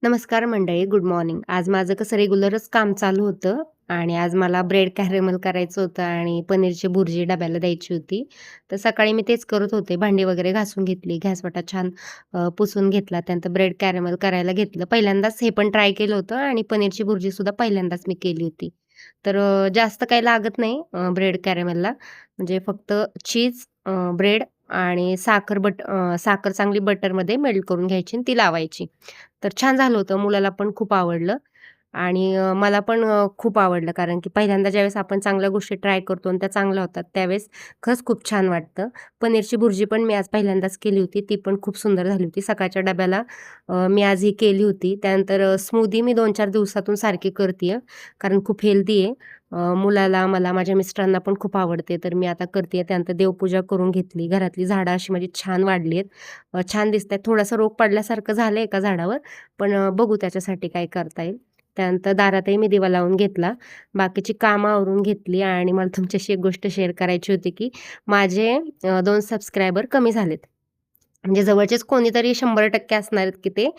नमस्कार मंडळी, good morning. आज माझं कसं रेग्युलरच काम चालू होतं आणि आज मला ब्रेड कॅरमेल करायचं होतं आणि पनीरची भुर्जी डब्याला द्यायची होती. तर सकाळी मी तेच करत होते. भांडी वगैरे घासून घेतली, गॅसवटा छान पुसून घेतला. त्यानंतर ब्रेड कॅरमेल करायला घेतलं. पहिल्यांदाच हे पण ट्राय केलं होतं आणि पनीरची भुर्जीसुद्धा पहिल्यांदाच मी केली होती. तर जास्त काही लागत नाही ब्रेड कॅरमेलला. म्हणजे फक्त चीज, ब्रेड आणि साखर चांगली बटरमध्ये मेल्ट करून घ्यायची आणि ती लावायची. तर छान झालं होतं. मुलाला पण खूप आवडलं आणि मला पण खूप आवडलं. कारण की पहिल्यांदा ज्यावेळेस आपण चांगल्या गोष्टी ट्राय करतो आणि त्या चांगल्या होतात, त्यावेळेस खरंच खूप छान वाटतं. पनीरची भुर्जी पण मी आज पहिल्यांदाच केली होती. ती पण खूप सुंदर झाली होती. सकाळच्या डब्याला मी आज ही केली होती. त्यानंतर स्मूदी मी 2-4 दिवसातून सारखी करते कारण खूप हेल्दी आहे. मुलाला, मला, माझ्या मिस्टरांना पण खूप आवडते. तर मी आता करते त्यानंतर देवपूजा करून घेतली. घरातली झाडं अशी माझी छान वाढली आहेत. छान दिसतायत. थोडासा रोग पडल्यासारखं झालंय एका झाडावर, पण बघू त्याच्यासाठी काय करता येईल. त्यानंतर दारातही मी दिवा लावून घेतला. बाकीची कामं आवरून घेतली आणि मला तुमच्याशी एक गोष्ट शेअर करायची होती, की माझे 2 सबस्क्रायबर कमी झालेत. म्हणजे जवळचेच कोणीतरी 100% असणार आहेत, की ते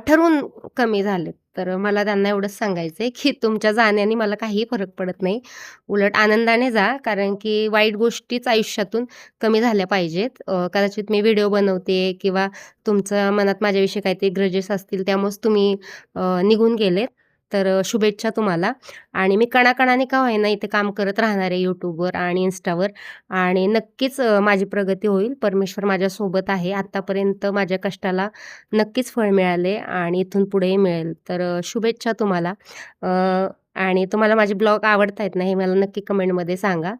ठरवून कमी झालेत. तर मला त्यांना एवढंच सांगायचंय, की तुमच्या जाण्याने मला काहीही फरक पडत नाही. उलट आनंदाने जा, कारण की वाईट गोष्टीच आयुष्यातून कमी झाल्या पाहिजेत. कदाचित मी व्हिडिओ बनवते किंवा तुमच्या मनात माझ्याविषयी काहीतरी ग्रजेस असतील, त्यामुळेच तुम्ही निघून गेलेत. तर शुभेच्छा तुम्हाला आणि मी कणाकणाने का होईना इथे काम करत राहणार आहे YouTubeवर आणि Instaवर आणि नक्कीच माझी प्रगती होईल. परमेश्वर माझ्यासोबत आहे. आत्तापर्यंत माझ्या कष्टाला नक्कीच फळ मिळाले आणि इथून पुढेही मिळेल. तर शुभेच्छा तुम्हाला. अ, आणि तुम्हाला माझे ब्लॉग आवडतायत ना, हे मला नक्की कमेंटमध्ये सांगा.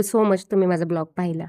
सो मच तुम्ही माझा ब्लॉग पाहिला.